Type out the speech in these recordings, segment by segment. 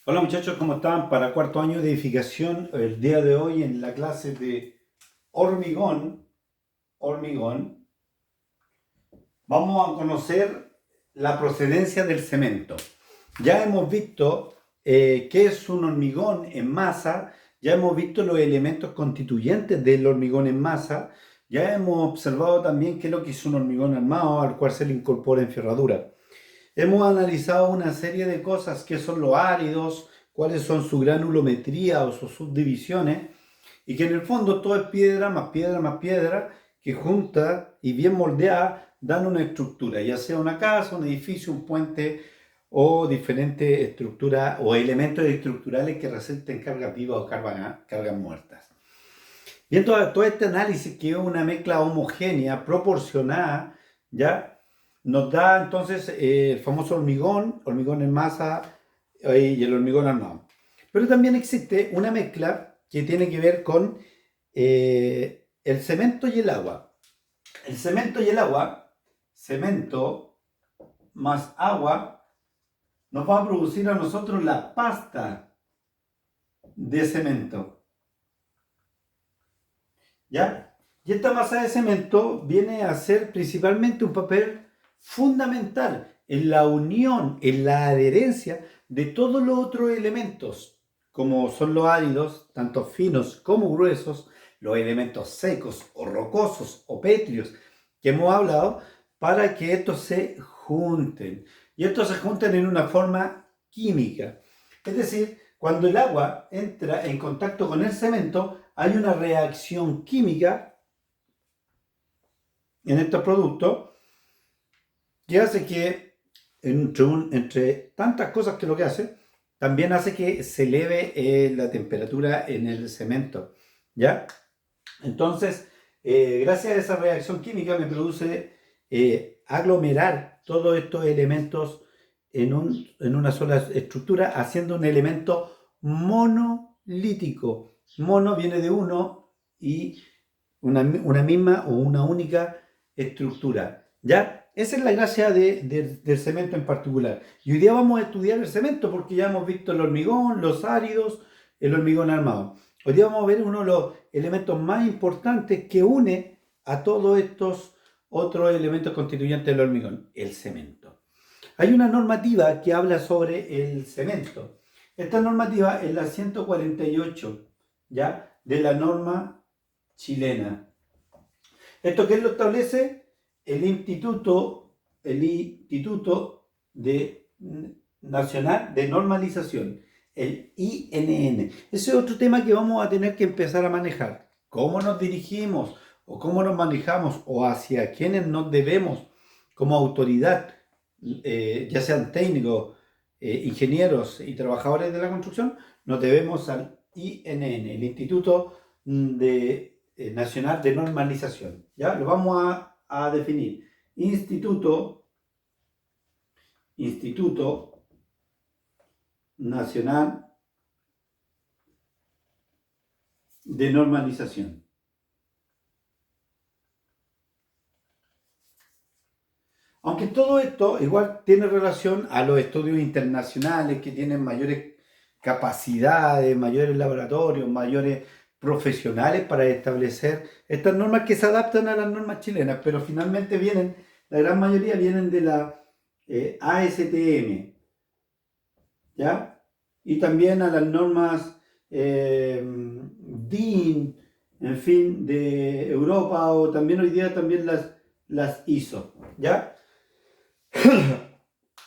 Hola muchachos, ¿cómo están? Para cuarto año de edificación, el día de hoy en la clase de hormigón, vamos a conocer la procedencia del cemento. Ya hemos visto qué es un hormigón en masa, ya hemos visto los elementos constituyentes del hormigón en masa, ya hemos observado también qué es lo que es un hormigón armado al cual se le incorpora enferradura. Hemos analizado una serie de cosas que son los áridos, cuáles son su granulometría o sus subdivisiones, y que en el fondo todo es piedra más piedra más piedra, que junta y bien moldeada dan una estructura, ya sea una casa, un edificio, un puente o diferentes estructuras o elementos estructurales que resulten cargas vivas o cargas muertas. Bien, todo este análisis, que es una mezcla homogénea, proporcionada, ¿ya? Nos da entonces el famoso hormigón en masa y el hormigón armado. Pero también existe una mezcla que tiene que ver con el cemento y el agua. El cemento y el agua, cemento más agua, nos va a producir a nosotros la pasta de cemento. ¿Ya? Y esta masa de cemento viene a ser principalmente un papel fundamental en la unión, en la adherencia de todos los otros elementos, como son los áridos, tanto finos como gruesos, los elementos secos o rocosos o pétreos que hemos hablado, para que estos se junten. Y estos se junten en una forma química. Es decir, cuando el agua entra en contacto con el cemento, hay una reacción química en estos productos que hace que, entre tantas cosas que lo que hace, también hace que se eleve la temperatura en el cemento. ¿Ya? Entonces, gracias a esa reacción química me produce aglomerar todos estos elementos en una sola estructura, haciendo un elemento monolítico. Mono viene de uno y una misma o una única estructura. ¿Ya? Esa es la gracia del cemento en particular. Y hoy día vamos a estudiar el cemento porque ya hemos visto el hormigón, los áridos, el hormigón armado. Hoy día vamos a ver uno de los elementos más importantes que une a todos estos otros elementos constituyentes del hormigón, el cemento. Hay una normativa que habla sobre el cemento. Esta normativa es la 148, ¿ya? De la norma chilena. ¿Esto qué lo establece? El Instituto Nacional de Normalización, el INN. Ese es otro tema que vamos a tener que empezar a manejar. ¿Cómo nos dirigimos o cómo nos manejamos o hacia quiénes nos debemos como autoridad, ya sean técnicos, ingenieros y trabajadores de la construcción? Nos debemos al INN, el Instituto Nacional de Normalización. ¿Ya? Lo vamos a definir. Instituto Nacional de Normalización. Aunque todo esto igual tiene relación a los estudios internacionales que tienen mayores capacidades, mayores laboratorios, mayores profesionales para establecer estas normas que se adaptan a las normas chilenas, pero finalmente la gran mayoría vienen de la ASTM, ¿ya? Y también a las normas DIN, en fin, de Europa, o también hoy día también las ISO, ¿ya?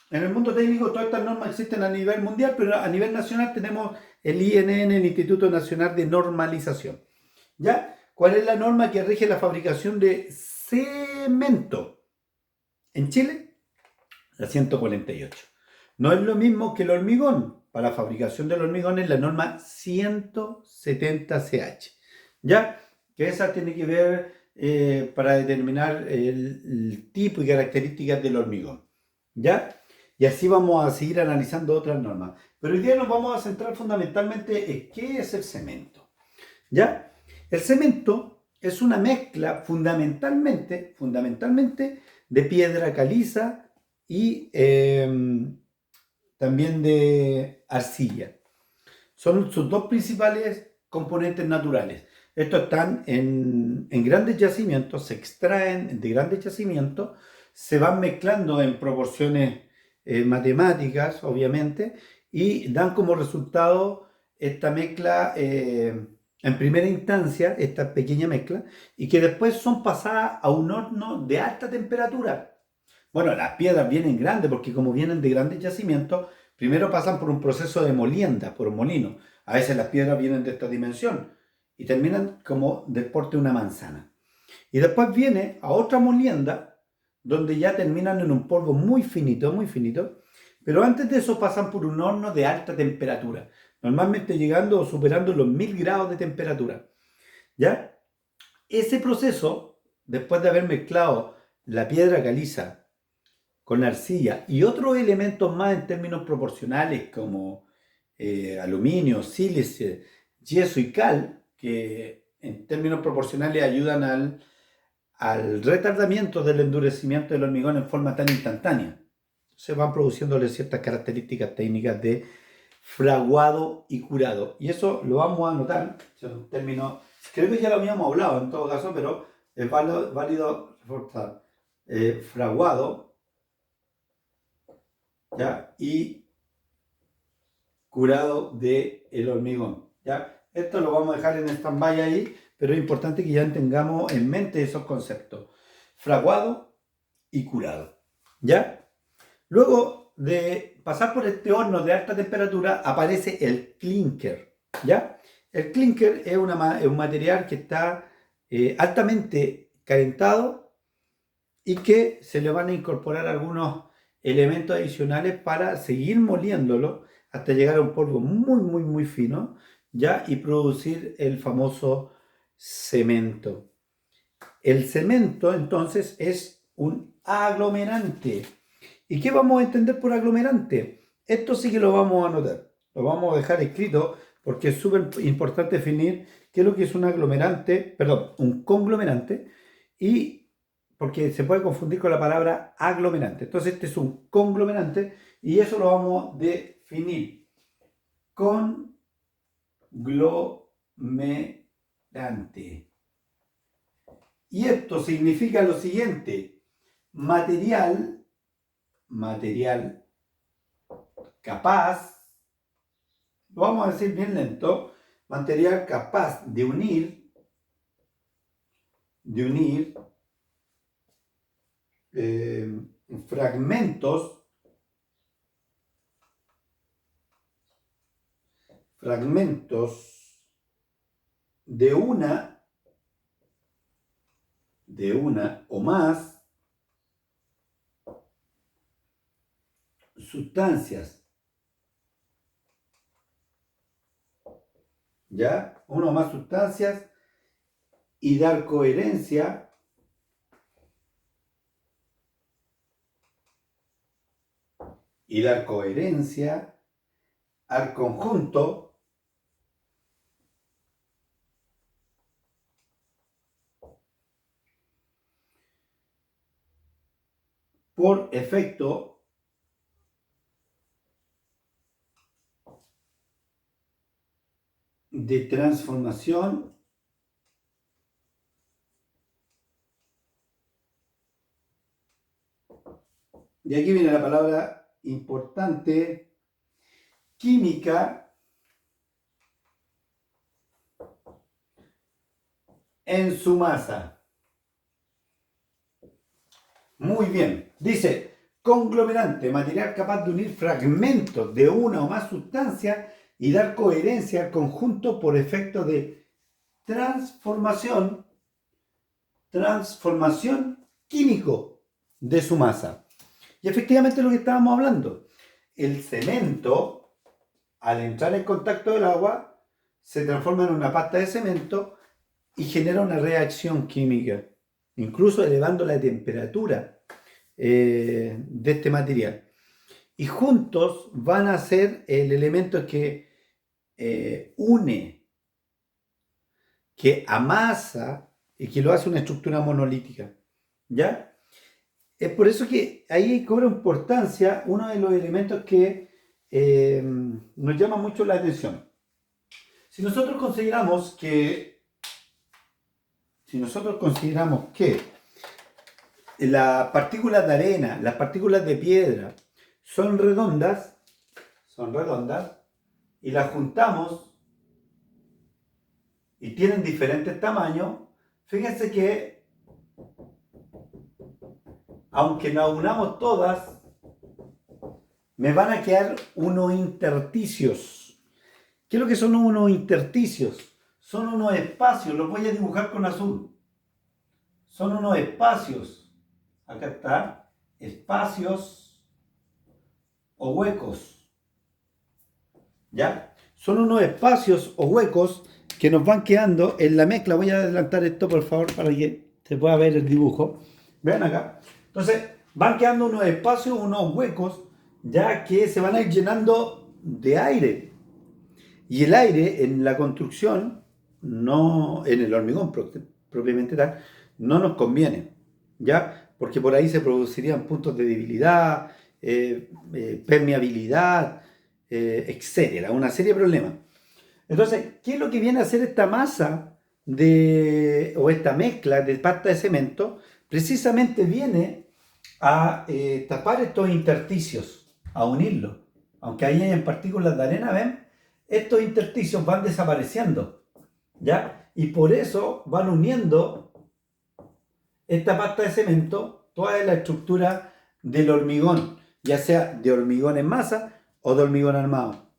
En el mundo técnico todas estas normas existen a nivel mundial, pero a nivel nacional tenemos el INN, el Instituto Nacional de Normalización. ¿Ya? ¿Cuál es la norma que rige la fabricación de cemento en Chile? La 148. No es lo mismo que el hormigón. Para la fabricación del hormigón es la norma 170CH. ¿Ya? Que esa tiene que ver para determinar el tipo y características del hormigón. ¿Ya? Y así vamos a seguir analizando otras normas. Pero hoy día nos vamos a centrar fundamentalmente en qué es el cemento. ¿Ya? El cemento es una mezcla fundamentalmente de piedra caliza y también de arcilla. Son sus dos principales componentes naturales. Estos están en grandes yacimientos, se extraen de grandes yacimientos, se van mezclando en proporciones matemáticas, obviamente, y dan como resultado esta mezcla, en primera instancia, esta pequeña mezcla, y que después son pasadas a un horno de alta temperatura. Bueno, las piedras vienen grandes porque como vienen de grandes yacimientos, primero pasan por un proceso de molienda, por un molino. A veces las piedras vienen de esta dimensión y terminan como del porte de una manzana. Y después viene a otra molienda donde ya terminan en un polvo muy finito, pero antes de eso pasan por un horno de alta temperatura, normalmente llegando o superando los 1000 grados de temperatura. ¿Ya? Ese proceso, después de haber mezclado la piedra caliza con arcilla y otros elementos más en términos proporcionales como aluminio, sílice, yeso y cal, que en términos proporcionales ayudan al retardamiento del endurecimiento del hormigón en forma tan instantánea. Se van produciéndole ciertas características técnicas de fraguado y curado. Y eso lo vamos a anotar, es un término, creo que ya lo habíamos hablado en todo caso, pero es válido reforzar. Fraguado, ¿ya? Y curado del hormigón, ¿ya? Esto lo vamos a dejar en stand-by ahí, pero es importante que ya tengamos en mente esos conceptos. Fraguado y curado, ¿ya? Luego de pasar por este horno de alta temperatura aparece el clinker, ¿ya? El clinker es un material que está altamente calentado y que se le van a incorporar algunos elementos adicionales para seguir moliéndolo hasta llegar a un polvo muy fino, ¿ya? Y producir el famoso cemento. El cemento entonces es un aglomerante. ¿Y qué vamos a entender por aglomerante? Esto sí que lo vamos a anotar, lo vamos a dejar escrito porque es súper importante definir qué es lo que es un aglomerante, perdón, un conglomerante, y porque se puede confundir con la palabra aglomerante. Entonces este es un conglomerante y eso lo vamos a definir. Conglomerante. Y esto significa lo siguiente: material capaz, lo vamos a decir bien lento, material capaz de unir fragmentos de una o más sustancias, ¿ya? Una o más sustancias y dar coherencia al conjunto por efecto de transformación y aquí viene la palabra importante, química en su masa. Muy bien, dice conglomerante, material capaz de unir fragmentos de una o más sustancias y dar coherencia al conjunto por efecto de transformación químico de su masa. Y efectivamente lo que estábamos hablando, el cemento, al entrar en contacto del agua, se transforma en una pasta de cemento y genera una reacción química, incluso elevando la temperatura de este material. Y juntos van a ser el elemento que une, que amasa y que lo hace una estructura monolítica, ¿ya? Es por eso que ahí cobra importancia uno de los elementos que nos llama mucho la atención. Si nosotros consideramos que las partículas de arena, las partículas de piedra son redondas, y las juntamos y tienen diferentes tamaños, fíjense que aunque nos unamos todas, me van a quedar unos intersticios. ¿Qué es lo que son unos intersticios? Son unos espacios, los voy a dibujar con azul. Son unos espacios, acá está, espacios o huecos. ¿Ya? Son unos espacios o huecos que nos van quedando en la mezcla. Voy a adelantar esto, por favor, para que se pueda ver el dibujo. Vean acá. Entonces, van quedando unos espacios, unos huecos, ya que se van a ir llenando de aire. Y el aire en la construcción, no en el hormigón propiamente tal, no nos conviene, ¿ya? Porque por ahí se producirían puntos de debilidad, permeabilidad, etcétera, una serie de problemas. Entonces, ¿qué es lo que viene a hacer esta masa o esta mezcla de pasta de cemento? Precisamente viene a tapar estos intersticios, a unirlos. Aunque ahí hay partículas de arena, ¿ven? Estos intersticios van desapareciendo, ¿ya? Y por eso van uniendo esta pasta de cemento, toda la estructura del hormigón, ya sea de hormigón en masa o de hormigón armado.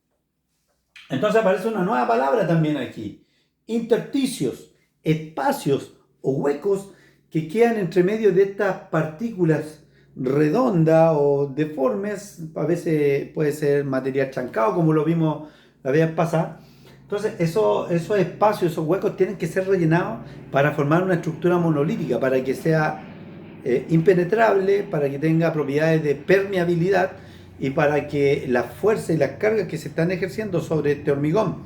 Entonces aparece una nueva palabra también aquí: intersticios, espacios o huecos que quedan entre medio de estas partículas redondas o deformes. A veces puede ser material chancado, como lo vimos la vez pasada. Entonces esos espacios, esos huecos tienen que ser rellenados para formar una estructura monolítica, para que sea impenetrable, para que tenga propiedades de permeabilidad y para que las fuerzas y las cargas que se están ejerciendo sobre este hormigón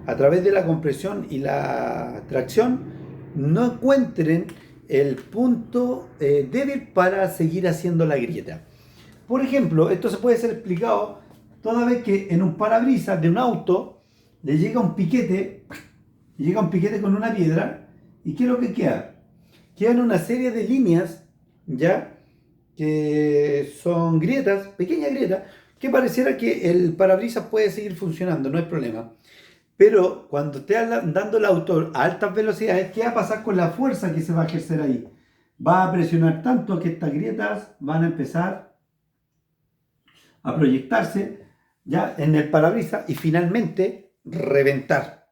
a través de la compresión y la tracción no encuentren el punto débil para seguir haciendo la grieta. Por ejemplo, esto se puede ser explicado toda vez que en un parabrisas de un auto le llega un piquete con una piedra. ¿Y qué es lo que queda? Quedan una serie de líneas, ¿ya?, que son grietas, pequeñas grietas, que pareciera que el parabrisas puede seguir funcionando, no hay problema. Pero cuando esté andando el auto a altas velocidades, ¿qué va a pasar con la fuerza que se va a ejercer ahí? Va a presionar tanto que estas grietas van a empezar a proyectarse ya en el parabrisas y finalmente reventar,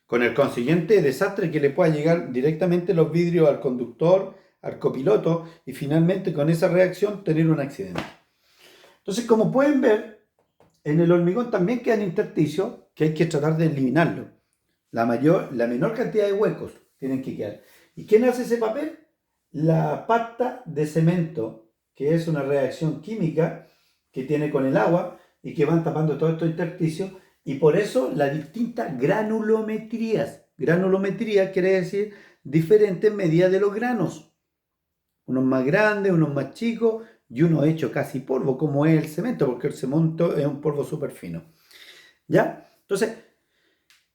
con el consiguiente desastre que le pueda llegar directamente los vidrios al conductor, al copiloto, y finalmente con esa reacción tener un accidente. Entonces, como pueden ver, en el hormigón también quedan intersticios que hay que tratar de eliminarlos. La menor cantidad de huecos tienen que quedar. ¿Y quién hace ese papel? La pasta de cemento, que es una reacción química que tiene con el agua y que van tapando todos estos intersticios, y por eso las distintas granulometrías. Granulometría quiere decir diferentes medidas de los granos. Unos más grandes, unos más chicos y uno hecho casi polvo, como es el cemento, porque el cemento es un polvo súper fino. ¿Ya? Entonces,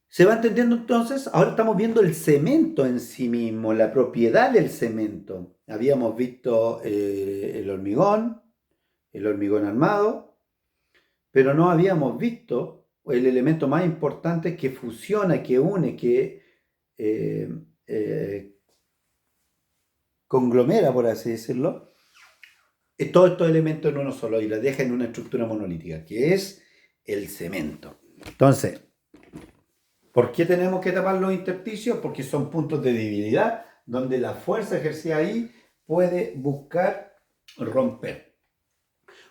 ¿se va entendiendo entonces? Ahora estamos viendo el cemento en sí mismo, la propiedad del cemento. Habíamos visto el hormigón armado, pero no habíamos visto el elemento más importante que fusiona, que une, que conglomera, por así decirlo, todos estos elementos en uno solo y los deja en una estructura monolítica, que es el cemento. Entonces, ¿por qué tenemos que tapar los intersticios? Porque son puntos de debilidad donde la fuerza ejercida ahí puede buscar romper.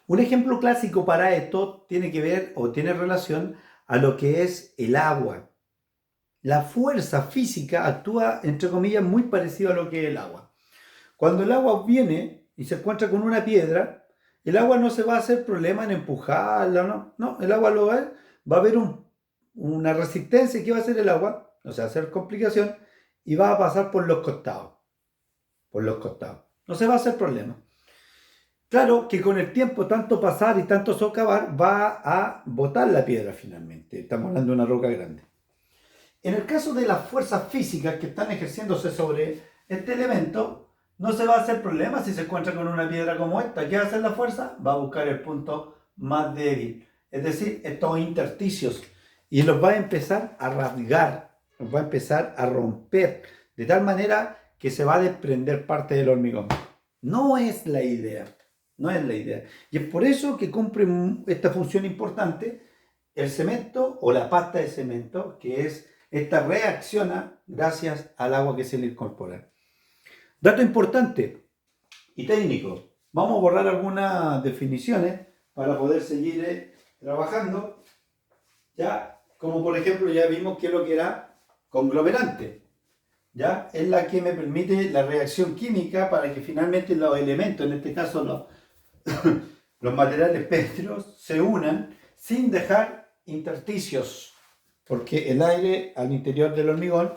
Un ejemplo clásico para esto tiene que ver o tiene relación a lo que es el agua. La fuerza física actúa, entre comillas, muy parecido a lo que es el agua. Cuando el agua viene y se encuentra con una piedra, el agua no se va a hacer problema en empujarla, no, el agua va a haber una resistencia. ¿Qué va a hacer el agua? O sea, hacer complicación, y va a pasar por los costados. No se va a hacer problema. Claro que con el tiempo, tanto pasar y tanto socavar, va a botar la piedra finalmente. Estamos hablando de una roca grande. En el caso de las fuerzas físicas que están ejerciéndose sobre este elemento, no se va a hacer problema si se encuentra con una piedra como esta. ¿Qué va a hacer la fuerza? Va a buscar el punto más débil, es decir, estos intersticios, y los va a empezar a rasgar, los va a empezar a romper, de tal manera que se va a desprender parte del hormigón. No es la idea, no es la idea. Y es por eso que cumple esta función importante el cemento o la pasta de cemento, que es esta reacciona gracias al agua que se le incorpora. Dato importante y técnico. Vamos a borrar algunas definiciones para poder seguir trabajando. Ya, como por ejemplo, ya vimos que lo que era conglomerante. Ya, es la que me permite la reacción química para que finalmente los elementos, en este caso los materiales pétreos, se unan sin dejar intersticios, porque el aire al interior del hormigón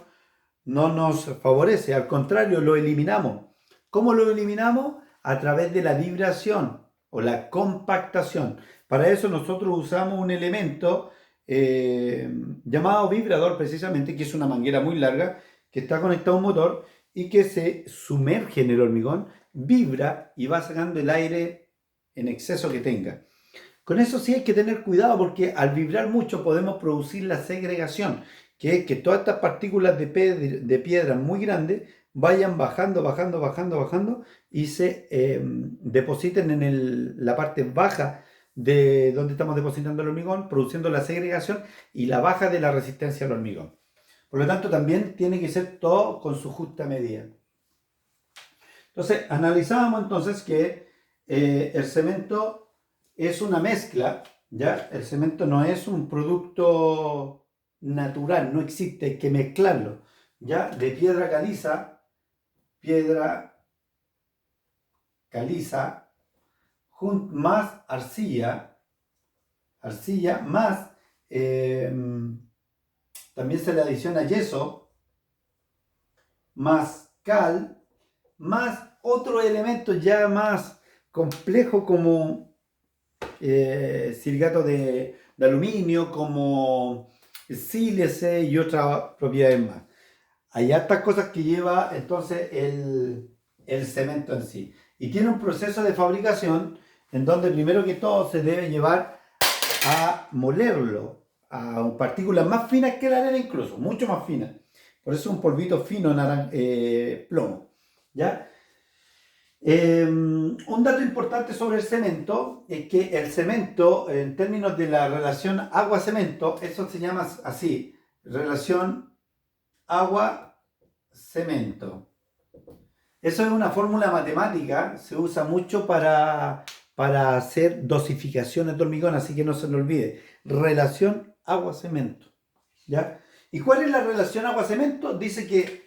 no nos favorece, al contrario, lo eliminamos. ¿Cómo lo eliminamos? A través de la vibración o la compactación. Para eso nosotros usamos un elemento llamado vibrador, precisamente, que es una manguera muy larga que está conectado a un motor y que se sumerge en el hormigón, vibra y va sacando el aire en exceso que tenga. Con eso sí hay que tener cuidado, porque al vibrar mucho podemos producir la segregación, que es que todas estas partículas de piedra muy grandes vayan bajando, bajando, bajando, bajando y se depositen en la parte baja de donde estamos depositando el hormigón, produciendo la segregación y la baja de la resistencia al hormigón. Por lo tanto, también tiene que ser todo con su justa medida. Entonces, analizábamos entonces que el cemento es una mezcla, ¿ya? El cemento no es un producto natural, no existe, hay que mezclarlo, ¿ya? De piedra caliza, más arcilla más, también se le adiciona yeso, más cal, más otro elemento ya más complejo como silicato de aluminio, como sílice y otras propiedades más. Hay hartas cosas que lleva entonces el cemento en sí. Y tiene un proceso de fabricación en donde primero que todo se debe llevar a molerlo a partículas más finas que la arena, incluso, mucho más finas. Por eso es un polvito fino plomo. ¿Ya? Un dato importante sobre el cemento es que el cemento, en términos de la relación agua-cemento, eso se llama así, relación agua-cemento. Eso es una fórmula matemática, se usa mucho para hacer dosificaciones de hormigón, así que no se lo olvide. Relación agua-cemento. ¿Ya? ¿Y cuál es la relación agua-cemento? Dice que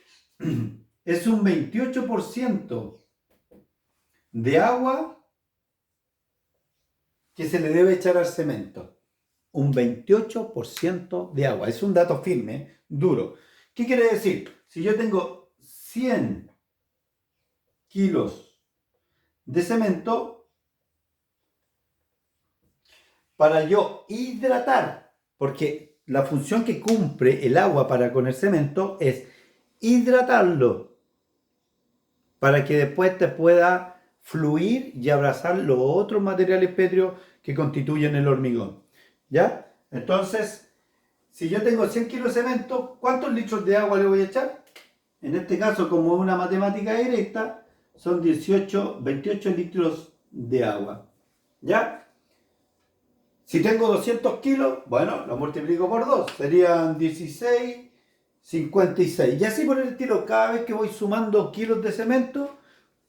es un 28% de agua que se le debe echar al cemento. Un 28% de agua. Es un dato firme, duro. ¿Qué quiere decir? Si yo tengo 100 kilos de cemento, para yo hidratar, porque la función que cumple el agua para con el cemento es hidratarlo, para que después te pueda fluir y abrazar los otros materiales pétreos que constituyen el hormigón. ¿Ya? Entonces, si yo tengo 100 kilos de cemento, ¿cuántos litros de agua le voy a echar? En este caso, como es una matemática directa, son 28 litros de agua. ¿Ya? Si tengo 200 kilos, bueno, lo multiplico por 2, serían 16, 56. Y así por el estilo, cada vez que voy sumando kilos de cemento,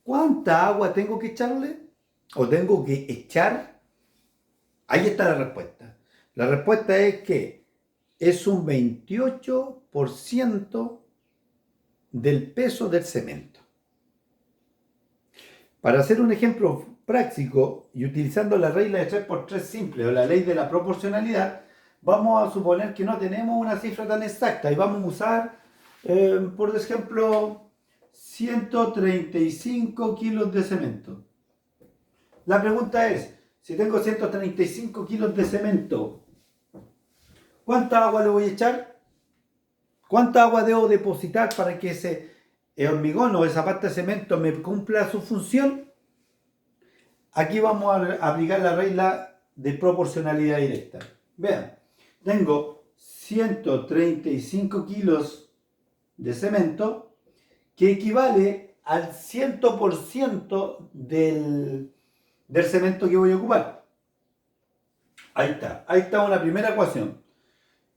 ¿cuánta agua tengo que echarle? ¿O tengo que echar? Ahí está la respuesta. La respuesta es que es un 28% del peso del cemento. Para hacer un ejemplo práctico y utilizando la regla de 3x3 simple o la ley de la proporcionalidad, vamos a suponer que no tenemos una cifra tan exacta y vamos a usar, por ejemplo, 135 kilos de cemento. La pregunta es, si tengo 135 kilos de cemento, ¿cuánta agua le voy a echar? ¿Cuánta agua debo depositar para que ese hormigón o esa parte de cemento me cumpla su función? Aquí vamos a aplicar la regla de proporcionalidad directa. Vean, tengo 135 kilos de cemento que equivale al 100% del cemento que voy a ocupar. Ahí está una primera ecuación.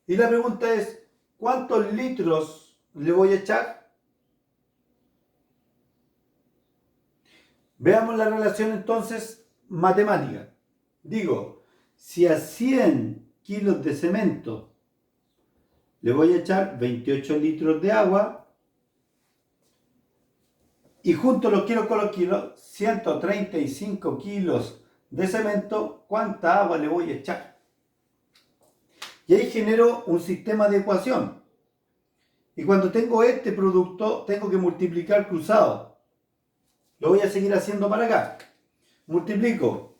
Y la pregunta es, ¿cuántos litros le voy a echar? Veamos la relación entonces matemática. Digo, si a 100 kilos de cemento le voy a echar 28 litros de agua y junto los kilos con los kilos, 135 kilos de cemento, ¿cuánta agua le voy a echar? Y ahí genero un sistema de ecuación. Y cuando tengo este producto, tengo que multiplicar cruzado. Lo voy a seguir haciendo para acá. Multiplico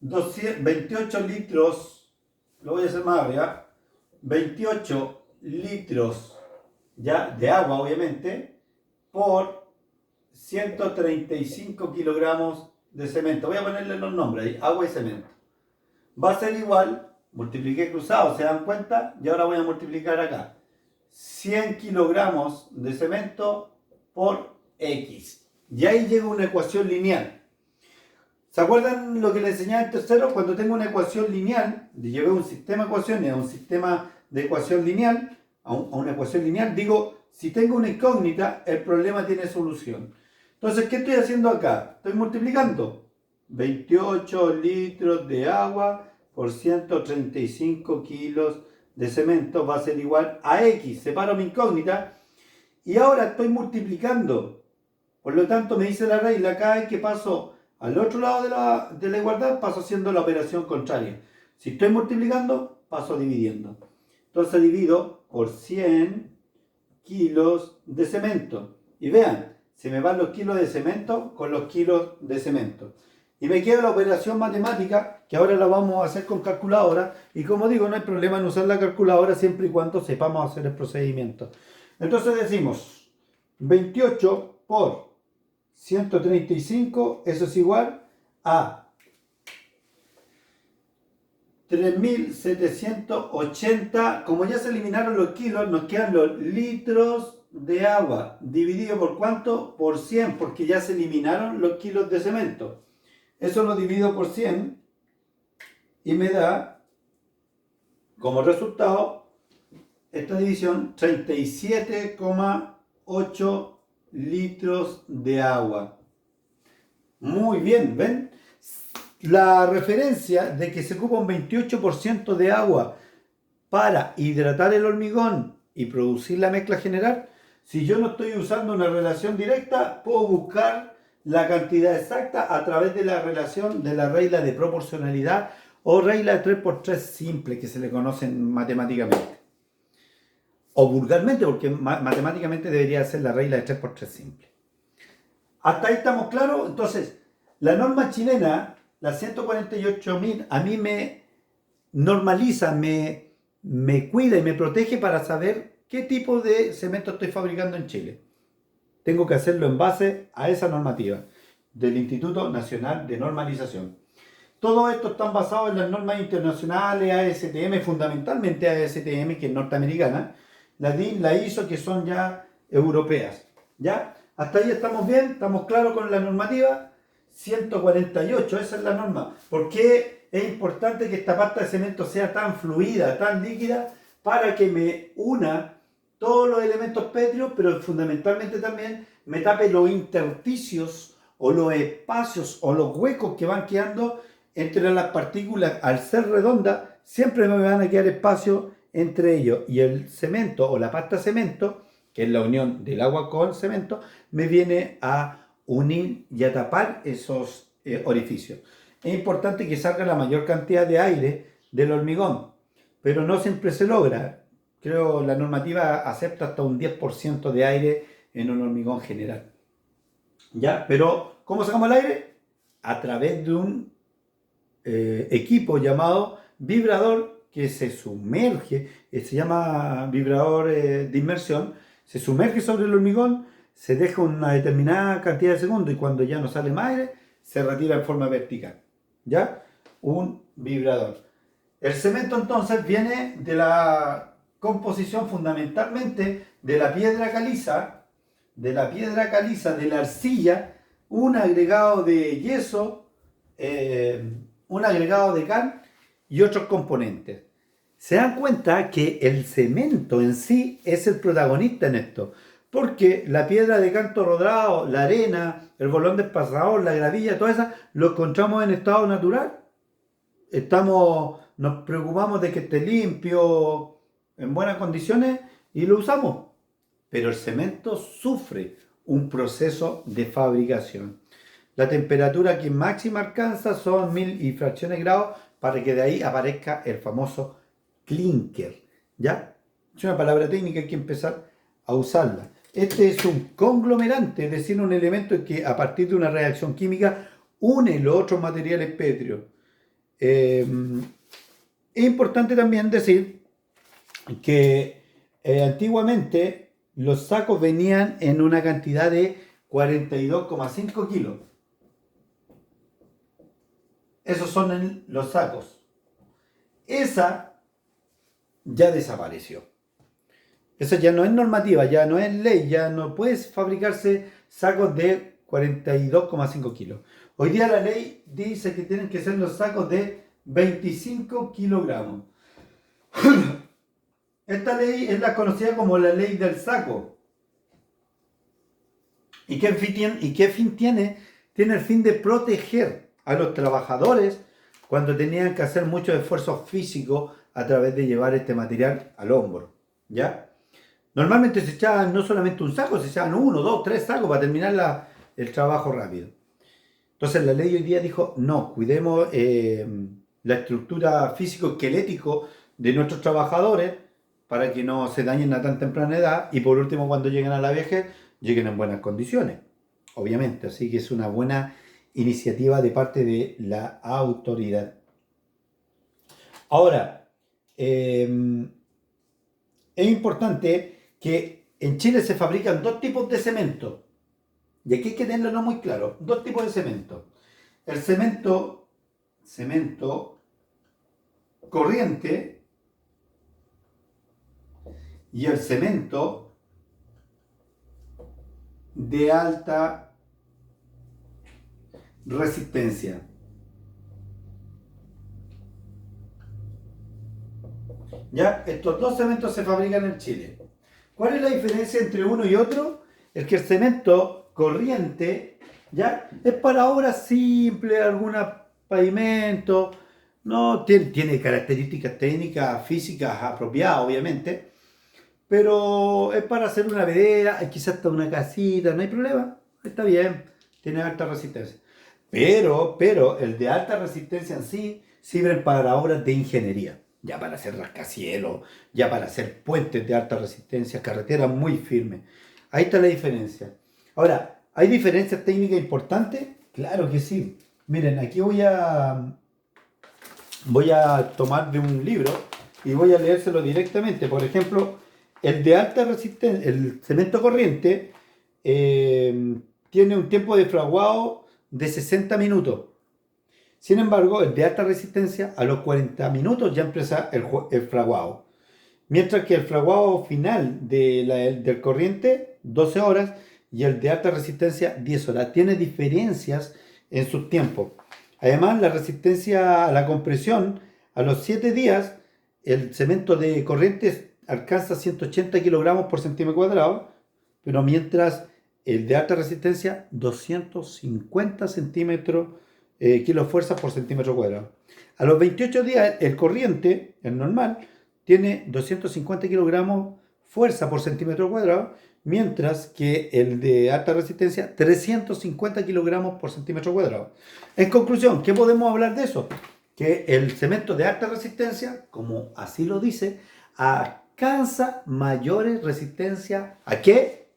28 litros, lo voy a hacer más arriba, 28 litros ya de agua, obviamente, por 135 kilogramos de cemento. Voy a ponerle los nombres ahí, agua y cemento. Va a ser igual, multipliqué cruzado, ¿se dan cuenta? Y ahora voy a multiplicar acá. 100 kilogramos de cemento por X. Y ahí llega una ecuación lineal. ¿Se acuerdan lo que les enseñaba en tercero? Cuando tengo una ecuación lineal, llevé un sistema de ecuaciones a un sistema de ecuación lineal, a una ecuación lineal, digo, si tengo una incógnita, el problema tiene solución. Entonces, ¿qué estoy haciendo acá? Estoy multiplicando 28 litros de agua por 135 kilos de cemento va a ser igual a X. Separo mi incógnita y ahora estoy multiplicando. Por lo tanto, me dice la regla, cada vez que paso al otro lado de la igualdad, paso haciendo la operación contraria. Si estoy multiplicando, paso dividiendo. Entonces divido por 100 kilos de cemento. Y vean, se me van los kilos de cemento con los kilos de cemento. Y me queda la operación matemática, que ahora la vamos a hacer con calculadora. Y como digo, no hay problema en usar la calculadora siempre y cuando sepamos hacer el procedimiento. Entonces decimos 28 por 135, eso es igual a 3.780. Como ya se eliminaron los kilos, nos quedan los litros de agua. ¿Dividido por cuánto? Por 100, porque ya se eliminaron los kilos de cemento. Eso lo divido por 100 y me da, como resultado, esta división, 37,8 litros de agua. Muy bien, ¿ven? La referencia de que se ocupa un 28% de agua para hidratar el hormigón y producir la mezcla general, si yo no estoy usando una relación directa, puedo buscar la cantidad exacta a través de la relación de la regla de proporcionalidad o regla de 3x3 simple que se le conocen matemáticamente. O vulgarmente, porque matemáticamente debería ser la regla de 3x3 simple. ¿Hasta ahí estamos claros? Entonces, la norma chilena, la 148.000, a mí me normaliza, me cuida y me protege para saber qué tipo de cemento estoy fabricando en Chile. Tengo que hacerlo en base a esa normativa del Instituto Nacional de Normalización. Todo esto está basado en las normas internacionales, ASTM, fundamentalmente ASTM, que es norteamericana, la DIN, la ISO, que son ya europeas. ¿Ya? Hasta ahí estamos bien, estamos claros con la normativa. 148, esa es la norma. ¿Por qué es importante que esta pasta de cemento sea tan fluida, tan líquida? Para que me una todos los elementos pétreos, pero fundamentalmente también me tape los intersticios o los espacios o los huecos que van quedando entre las partículas. Al ser redonda, siempre me van a quedar espacios entre ellos. Y el cemento o la pasta de cemento, que es la unión del agua con cemento, me viene a unir y a tapar esos orificios. Es importante que salga la mayor cantidad de aire del hormigón, pero no siempre se logra. Creo la normativa acepta hasta un 10% de aire en un hormigón general. ¿Ya? Pero, ¿cómo sacamos el aire? a través de un equipo llamado vibrador que se sumerge, se llama vibrador de inmersión, se sumerge sobre el hormigón, se deja una determinada cantidad de segundos y cuando ya no sale más aire, se retira en forma vertical. ¿Ya? Un vibrador. El cemento entonces viene de la composición fundamentalmente de la piedra caliza, de la arcilla, un agregado de yeso, un agregado de cal y otros componentes. Se dan cuenta que el cemento en sí es el protagonista en esto, porque la piedra de canto rodrado, la arena, el bolón despasador, la gravilla, todo eso lo encontramos en estado natural. Nos preocupamos de que esté limpio, en buenas condiciones y lo usamos. Pero el cemento sufre un proceso de fabricación. La temperatura que máxima alcanza son 1000 y fracciones grados para que de ahí aparezca el famoso clinker. ¿Ya? Es una palabra técnica, hay que empezar a usarla. Este es un conglomerante, es decir, un elemento que a partir de una reacción química une los otros materiales pétreos. Es importante también decir que antiguamente los sacos venían en una cantidad de 42,5 kilos. Esos son los sacos. Esa ya desapareció. Esa ya no es normativa, ya no es ley, ya no puedes fabricarse sacos de 42,5 kilos. Hoy día la ley dice que tienen que ser los sacos de 25 kilogramos. Esta ley es la conocida como la ley del saco. ¿Y qué fin tiene? Tiene el fin de proteger a los trabajadores cuando tenían que hacer muchos esfuerzos físicos a través de llevar este material al hombro. ¿Ya? Normalmente se echaban no solamente un saco, se echaban 1, 2, 3 sacos para terminar el trabajo rápido. Entonces la ley hoy día dijo, no, cuidemos la estructura físico-esquelético de nuestros trabajadores para que no se dañen a tan temprana edad y por último cuando lleguen a la vejez lleguen en buenas condiciones, obviamente. Así que es una buena iniciativa de parte de la autoridad. Ahora, es importante que en Chile se fabrican dos tipos de cemento. Y aquí hay que tenerlo muy claro. Dos tipos de cemento. El cemento corriente y el cemento de alta resistencia. ¿Ya? Estos dos cementos se fabrican en Chile. ¿Cuál es la diferencia entre uno y otro? Es que el cemento corriente, ¿ya? Es para obras simples, algún pavimento, no tiene características técnicas, físicas apropiadas, obviamente, pero es para hacer una vereda, quizás hasta una casita, no hay problema, está bien, tiene alta resistencia. Pero el de alta resistencia en sí sirve para obras de ingeniería. Ya para hacer rascacielos, ya para hacer puentes de alta resistencia, carreteras muy firmes. Ahí está la diferencia. Ahora, ¿hay diferencias técnicas importantes? Claro que sí. Miren, aquí voy a tomar de un libro y voy a leérselo directamente. Por ejemplo, el de alta resistencia, el cemento corriente, tiene un tiempo de fraguado de 60 minutos. Sin embargo, el de alta resistencia, a los 40 minutos ya empieza el fraguado. Mientras que el fraguado final del corriente, 12 horas, y el de alta resistencia, 10 horas. Tiene diferencias en sus tiempos. Además, la resistencia a la compresión, a los 7 días, el cemento de corriente alcanza 180 kilogramos por centímetro cuadrado, pero mientras el de alta resistencia, 250 kilos fuerzas por centímetro cuadrado. A los 28 días, el corriente, el normal, tiene 250 kilogramos fuerza por centímetro cuadrado, mientras que el de alta resistencia, 350 kilogramos por centímetro cuadrado. En conclusión, ¿qué podemos hablar de eso? Que el cemento de alta resistencia, como así lo dice, alcanza mayores resistencias ¿a qué?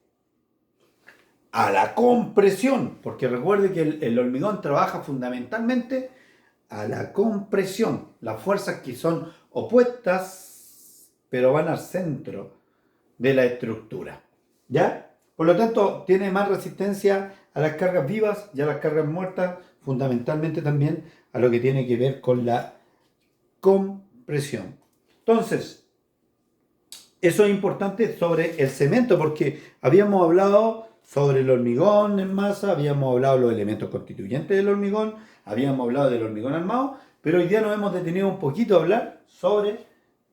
a la compresión, porque recuerde que el hormigón trabaja fundamentalmente a la compresión, las fuerzas que son opuestas, pero van al centro de la estructura, ¿ya? Por lo tanto, tiene más resistencia a las cargas vivas y a las cargas muertas, fundamentalmente también a lo que tiene que ver con la compresión. Entonces, eso es importante sobre el cemento, porque habíamos hablado sobre el hormigón en masa, habíamos hablado de los elementos constituyentes del hormigón, habíamos hablado del hormigón armado, pero hoy día nos hemos detenido un poquito a hablar sobre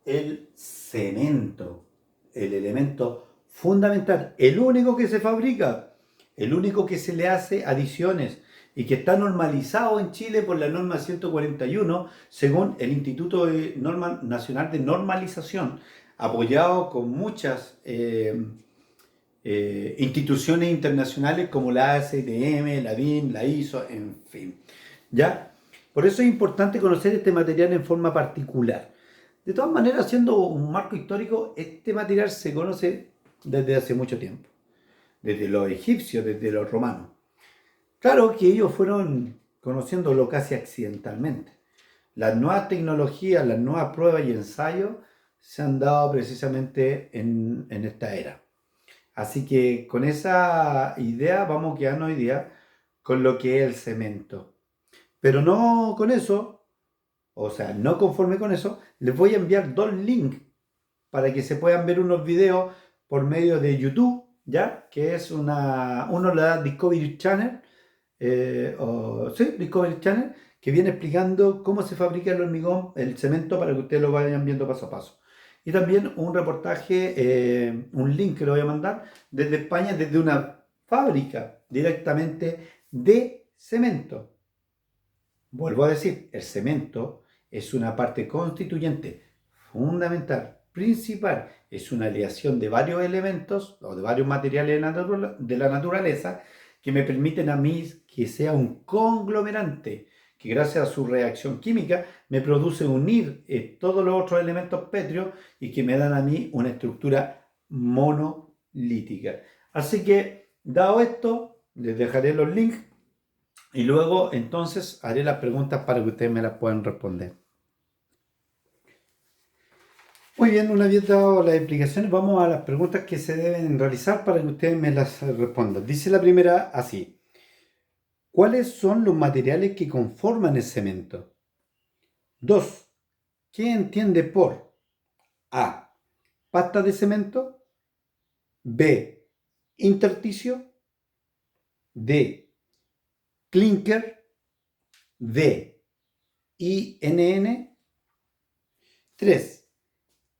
el cemento, el elemento fundamental, el único que se fabrica, el único que se le hace adiciones y que está normalizado en Chile por la norma 141, según el Instituto Nacional de Normalización, apoyado con muchas instituciones internacionales como la ASTM, la DIN, la ISO, en fin. ¿Ya? Por eso es importante conocer este material en forma particular. De todas maneras, siendo un marco histórico, este material se conoce desde hace mucho tiempo, desde los egipcios, desde los romanos. Claro que ellos fueron conociéndolo casi accidentalmente. Las nuevas tecnologías, las nuevas pruebas y ensayos se han dado precisamente en esta era. Así que con esa idea vamos a quedarnos hoy día con lo que es el cemento. Pero no con eso, o sea, no conforme con eso, les voy a enviar 2 links para que se puedan ver unos videos por medio de YouTube, ¿ya? Que es uno le da Discovery Channel, Discovery Channel, que viene explicando cómo se fabrica el hormigón, el cemento, para que ustedes lo vayan viendo paso a paso. Y también un reportaje, un link que lo voy a mandar desde España, desde una fábrica directamente de cemento. Vuelvo a decir, el cemento es una parte constituyente fundamental, principal, es una aleación de varios elementos o de varios materiales de la naturaleza que me permiten a mí que sea un conglomerante, que gracias a su reacción química me produce unir todos los otros elementos pétreos y que me dan a mí una estructura monolítica. Así que, dado esto, les dejaré los links y luego entonces haré las preguntas para que ustedes me las puedan responder. Muy bien, una vez dado las explicaciones, vamos a las preguntas que se deben realizar para que ustedes me las respondan. Dice la primera así: ¿cuáles son los materiales que conforman el cemento? 2. ¿Qué entiende por A, pasta de cemento? B, intersticio? D, clinker? D, INN? 3.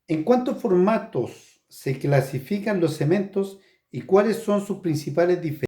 ¿En cuántos formatos se clasifican los cementos y cuáles son sus principales diferencias?